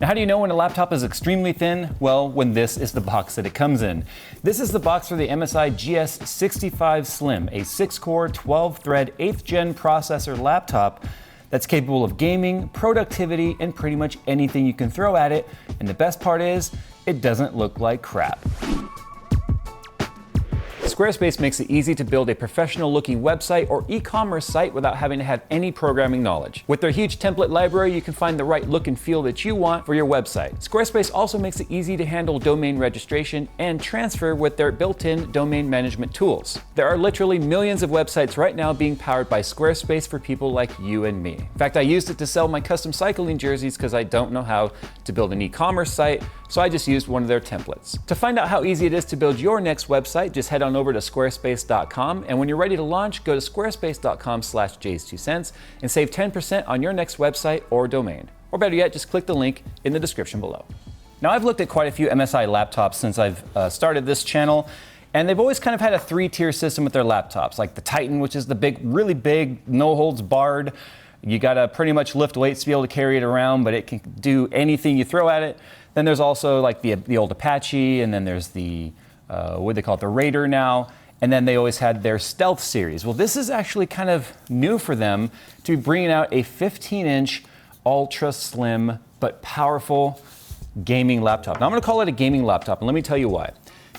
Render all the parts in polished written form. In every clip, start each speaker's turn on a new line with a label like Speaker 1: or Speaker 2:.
Speaker 1: Now, how do you know when a laptop is extremely thin? Well, when this is the box that it comes in. This is the box for the MSI GS65 Slim, a 6-core, 12-thread, 8th gen processor laptop that's capable of gaming, productivity, and pretty much anything you can throw at it. And the best part is, it doesn't look like crap. Squarespace makes it easy to build a professional-looking website or e-commerce site without having to have any programming knowledge. With their huge template library, you can find the right look and feel that you want for your website. Squarespace also makes it easy to handle domain registration and transfer with their built-in domain management tools. There are literally millions of websites right now being powered by Squarespace for people like you and me. In fact, I used it to sell my custom cycling jerseys because I don't know how to build an e-commerce site, so I just used one of their templates. To find out how easy it is to build your next website, just head on over to squarespace.com, and when you're ready to launch, go to squarespace.com/JayzTwoCents and save 10% on your next website or domain. Or better yet, just click the link in the description below. Now, I've looked at quite a few MSI laptops since I've started this channel, and they've always kind of had a 3-tier system with their laptops, like the Titan, which is the big, really big, no holds barred. You gotta pretty much lift weights to be able to carry it around, but it can do anything you throw at it. Then there's also like the old Apache, and then there's the, what do they call it, the Raider now. And then they always had their Stealth series. Well, this is actually kind of new for them to be bringing out a 15-inch ultra slim but powerful gaming laptop. Now I'm gonna call it a gaming laptop, and let me tell you why.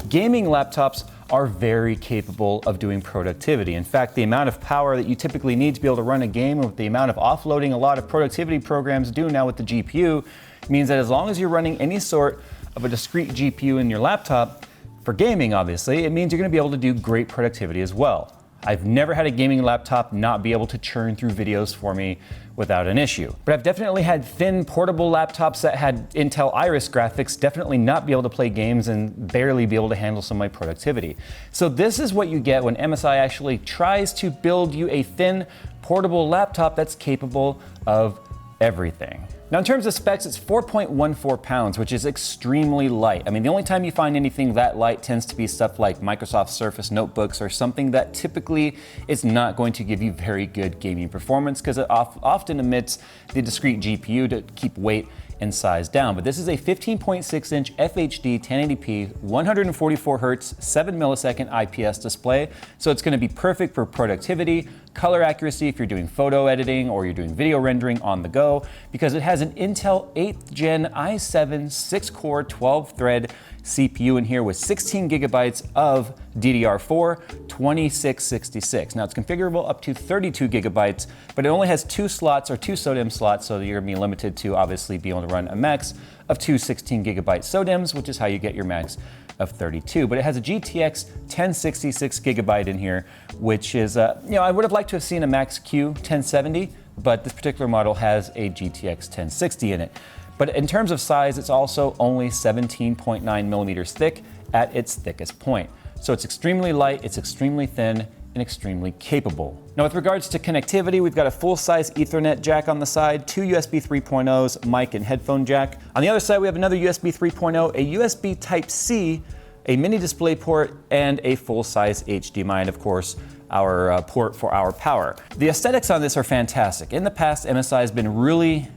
Speaker 1: Gaming laptops are very capable of doing productivity. In fact, the amount of power that you typically need to be able to run a game, or the amount of offloading a lot of productivity programs do now with the GPU, means that as long as you're running any sort of a discrete GPU in your laptop, for gaming obviously, it means you're gonna be able to do great productivity as well. I've never had a gaming laptop not be able to churn through videos for me without an issue. But I've definitely had thin portable laptops that had Intel Iris graphics definitely not be able to play games and barely be able to handle some of my productivity. So this is what you get when MSI actually tries to build you a thin portable laptop that's capable of everything. Now, in terms of specs, it's 4.14 pounds, which is extremely light. I mean, the only time you find anything that light tends to be stuff like Microsoft Surface notebooks or something that typically is not going to give you very good gaming performance because it often omits the discrete GPU to keep weight and size down. But this is a 15.6-inch FHD 1080p 144 Hz 7 millisecond IPS display, so it's going to be perfect for productivity, color accuracy if you're doing photo editing or you're doing video rendering on the go, because it has an Intel 8th gen i7 6-core 12-thread CPU in here with 16 gigabytes of DDR4 2666. Now, it's configurable up to 32 gigabytes, but it only has 2 slots or 2 SODIMM slots, so you're gonna be limited to obviously being able to run a max of 2 16-gigabyte SODIMMs, which is how you get your max of 32. But it has a GTX 1066 gigabyte in here, which is, I would have liked to have seen a Max Q 1070, but this particular model has a GTX 1060 in it. But in terms of size, it's also only 17.9 millimeters thick at its thickest point. So it's extremely light, it's extremely thin, and extremely capable. Now, with regards to connectivity, we've got a full-size Ethernet jack on the side, 2 USB 3.0s, mic and headphone jack. On the other side, we have another USB 3.0, a USB Type-C, a mini display port, and a full-size HDMI, and of course, our port for our power. The aesthetics on this are fantastic. In the past, MSI has been really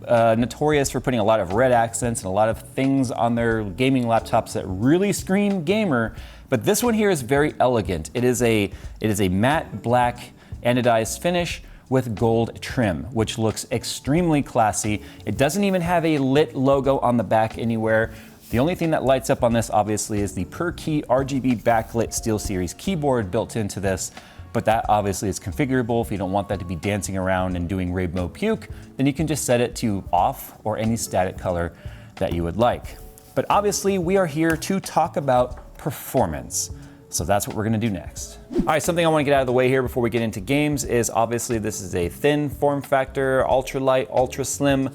Speaker 1: notorious for putting a lot of red accents and a lot of things on their gaming laptops that really scream gamer, but this one here is very elegant. It is a matte black anodized finish with gold trim, which looks extremely classy. It doesn't even have a lit logo on the back anywhere. The only thing that lights up on this obviously is the per key RGB backlit SteelSeries keyboard built into this, but that obviously is configurable. If you don't want that to be dancing around and doing rainbow puke, then you can just set it to off or any static color that you would like. But obviously we are here to talk about performance. So that's what we're gonna do next. All right, something I wanna get out of the way here before we get into games is obviously this is a thin form factor, ultra light, ultra slim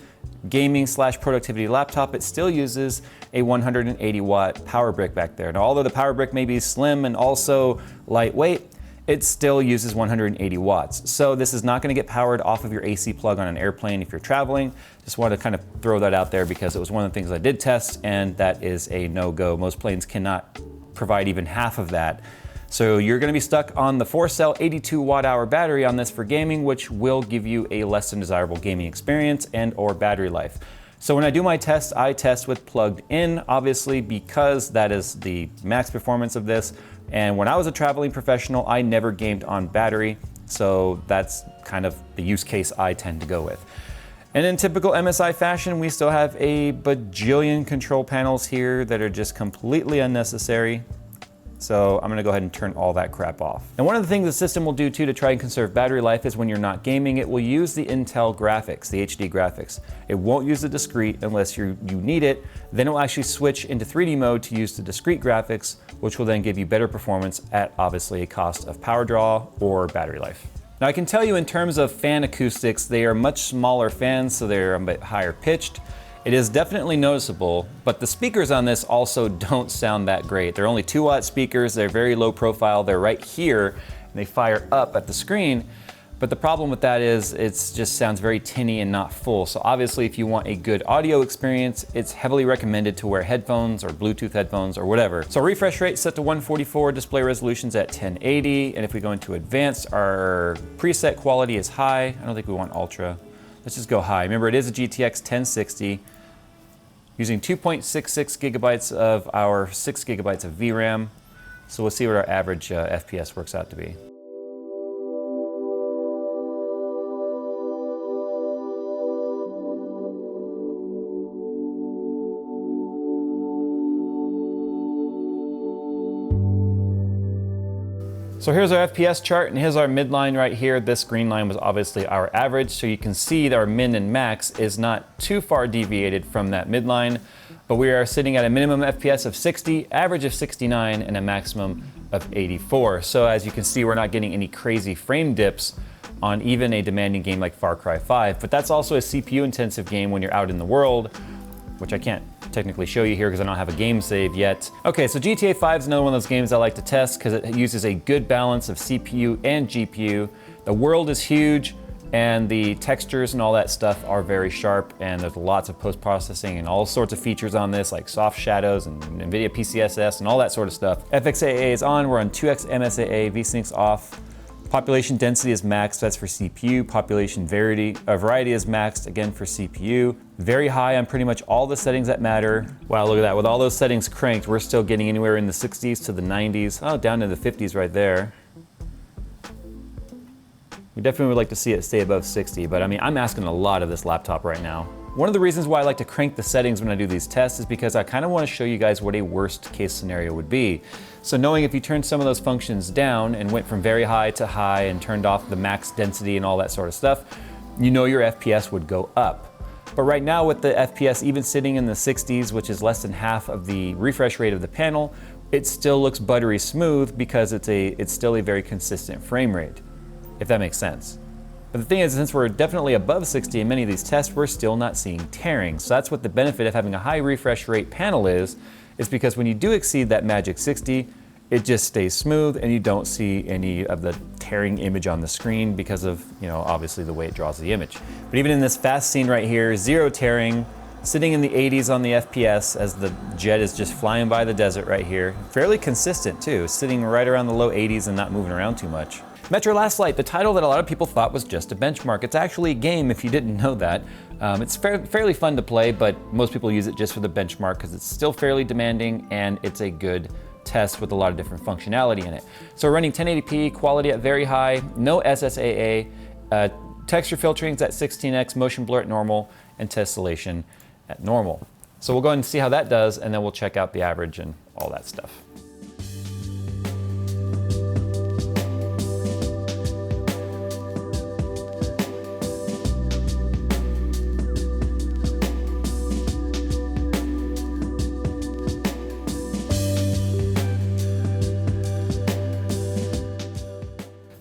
Speaker 1: gaming / productivity laptop. It still uses a 180 watt power brick back there. Now, although the power brick may be slim and also lightweight, it still uses 180 watts. So this is not gonna get powered off of your AC plug on an airplane if you're traveling. Just wanted to kind of throw that out there because it was one of the things I did test, and that is a no-go. Most planes cannot provide even half of that. So you're gonna be stuck on the 4-cell 82 watt-hour battery on this for gaming, which will give you a less than desirable gaming experience and or battery life. So when I do my tests, I test with plugged in, obviously, because that is the max performance of this. And when I was a traveling professional, I never gamed on battery. So that's kind of the use case I tend to go with. And in typical MSI fashion, we still have a bajillion control panels here that are just completely unnecessary. So I'm gonna go ahead and turn all that crap off. And one of the things the system will do too to try and conserve battery life is when you're not gaming, it will use the Intel graphics, the HD graphics. It won't use the discrete unless you need it. Then it will actually switch into 3D mode to use the discrete graphics, which will then give you better performance at obviously a cost of power draw or battery life. Now I can tell you in terms of fan acoustics, they are much smaller fans, so they're a bit higher pitched. It is definitely noticeable, but the speakers on this also don't sound that great. They're only 2-watt speakers, they're very low profile, they're right here, and they fire up at the screen. But the problem with that is it just sounds very tinny and not full. So obviously if you want a good audio experience, it's heavily recommended to wear headphones or Bluetooth headphones or whatever. So refresh rate set to 144, display resolution's at 1080, and if we go into advanced, our preset quality is high. I don't think we want ultra. Let's just go high. Remember, it is a GTX 1060. Using 2.66 gigabytes of our 6 gigabytes of VRAM. So we'll see what our average FPS works out to be. So here's our FPS chart, and here's our midline right here. This green line was obviously our average, so you can see that our min and max is not too far deviated from that midline, but we are sitting at a minimum FPS of 60, average of 69, and a maximum of 84. So as you can see, we're not getting any crazy frame dips on even a demanding game like Far Cry 5, but that's also a CPU intensive game when you're out in the world, which I can't technically show you here because I don't have a game save yet. Okay, so GTA 5 is another one of those games I like to test because it uses a good balance of CPU and GPU. The world is huge and the textures and all that stuff are very sharp, and there's lots of post-processing and all sorts of features on this like soft shadows and NVIDIA PCSS and all that sort of stuff. FXAA is on, we're on 2x MSAA, VSync's off. Population density is maxed, that's for CPU. Population variety is maxed, again for CPU. Very high on pretty much all the settings that matter. Wow, look at that. With all those settings cranked, we're still getting anywhere in the 60s to the 90s. Oh, down to the 50s right there. We definitely would like to see it stay above 60, but I mean, I'm asking a lot of this laptop right now. One of the reasons why I like to crank the settings when I do these tests is because I kind of want to show you guys what a worst case scenario would be. So knowing if you turned some of those functions down and went from very high to high and turned off the max density and all that sort of stuff, you know your FPS would go up. But right now with the FPS even sitting in the 60s, which is less than half of the refresh rate of the panel, it still looks buttery smooth because it's still a very consistent frame rate, if that makes sense. But the thing is, since we're definitely above 60 in many of these tests, we're still not seeing tearing. So that's what the benefit of having a high refresh rate panel is because when you do exceed that magic 60, it just stays smooth and you don't see any of the tearing image on the screen because of, you know, obviously the way it draws the image. But even in this fast scene right here, zero tearing, sitting in the 80s on the FPS as the jet is just flying by the desert right here. Fairly consistent too, sitting right around the low 80s and not moving around too much. Metro Last Light, the title that a lot of people thought was just a benchmark. It's actually a game if you didn't know that. It's fairly fun to play, but most people use it just for the benchmark because it's still fairly demanding and it's a good test with a lot of different functionality in it. So we're running 1080p, quality at very high, no SSAA, texture filtering is at 16x, motion blur at normal, and tessellation at normal. So we'll go ahead and see how that does, and then we'll check out the average and all that stuff.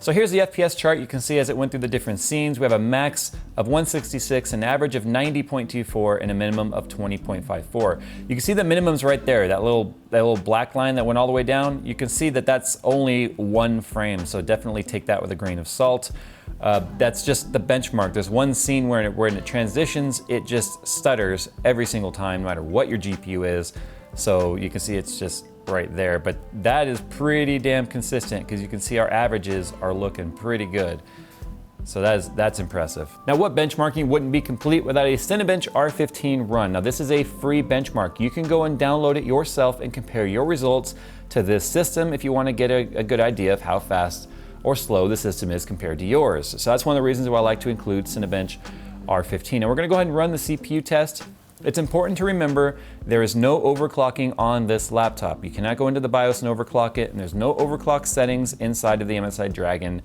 Speaker 1: So here's the FPS chart. You can see as it went through the different scenes, we have a max of 166, an average of 90.24, and a minimum of 20.54. You can see the minimums right there, that little black line that went all the way down. You can see that that's only one frame, so definitely take that with a grain of salt. That's just the benchmark. There's one scene where it transitions, it just stutters every single time, no matter what your GPU is. So you can see it's just right there, but that is pretty damn consistent because you can see our averages are looking pretty good. So that's impressive. Now, what benchmarking wouldn't be complete without a Cinebench R15 run? Now, this is a free benchmark. You can go and download it yourself and compare your results to this system if you want to get a good idea of how fast or slow the system is compared to yours. So that's one of the reasons why I like to include Cinebench R15. And we're going to go ahead and run the CPU test. It's important to remember there is no overclocking on this laptop. You cannot go into the BIOS and overclock it, and there's no overclock settings inside of the MSI Dragon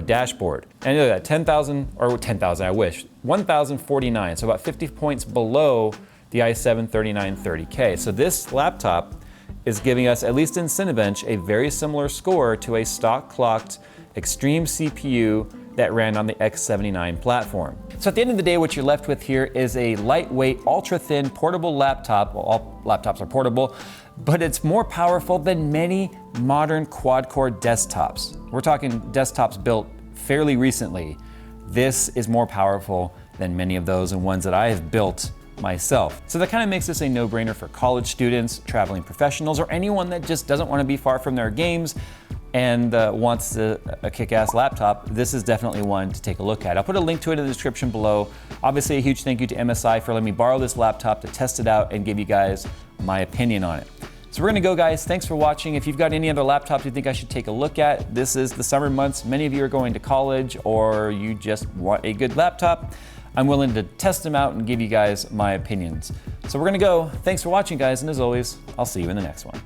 Speaker 1: dashboard. And look at that, 10,000, I wish, 1,049, so about 50 points below the i7 3930K. So this laptop is giving us, at least in Cinebench, a very similar score to a stock clocked Extreme CPU that ran on the X79 platform. So at the end of the day, what you're left with here is a lightweight, ultra-thin, portable laptop. Well, all laptops are portable, but it's more powerful than many modern quad-core desktops. We're talking desktops built fairly recently. This is more powerful than many of those and ones that I have built myself. So that kind of makes this a no-brainer for college students, traveling professionals, or anyone that just doesn't want to be far from their games and wants a kick-ass laptop. This is definitely one to take a look at. I'll put a link to it in the description below. Obviously, a huge thank you to MSI for letting me borrow this laptop to test it out and give you guys my opinion on it. So we're gonna go, guys. Thanks for watching. If you've got any other laptops you think I should take a look at, this is the summer months. Many of you are going to college or you just want a good laptop. I'm willing to test them out and give you guys my opinions. So we're gonna go. Thanks for watching, guys, and as always, I'll see you in the next one.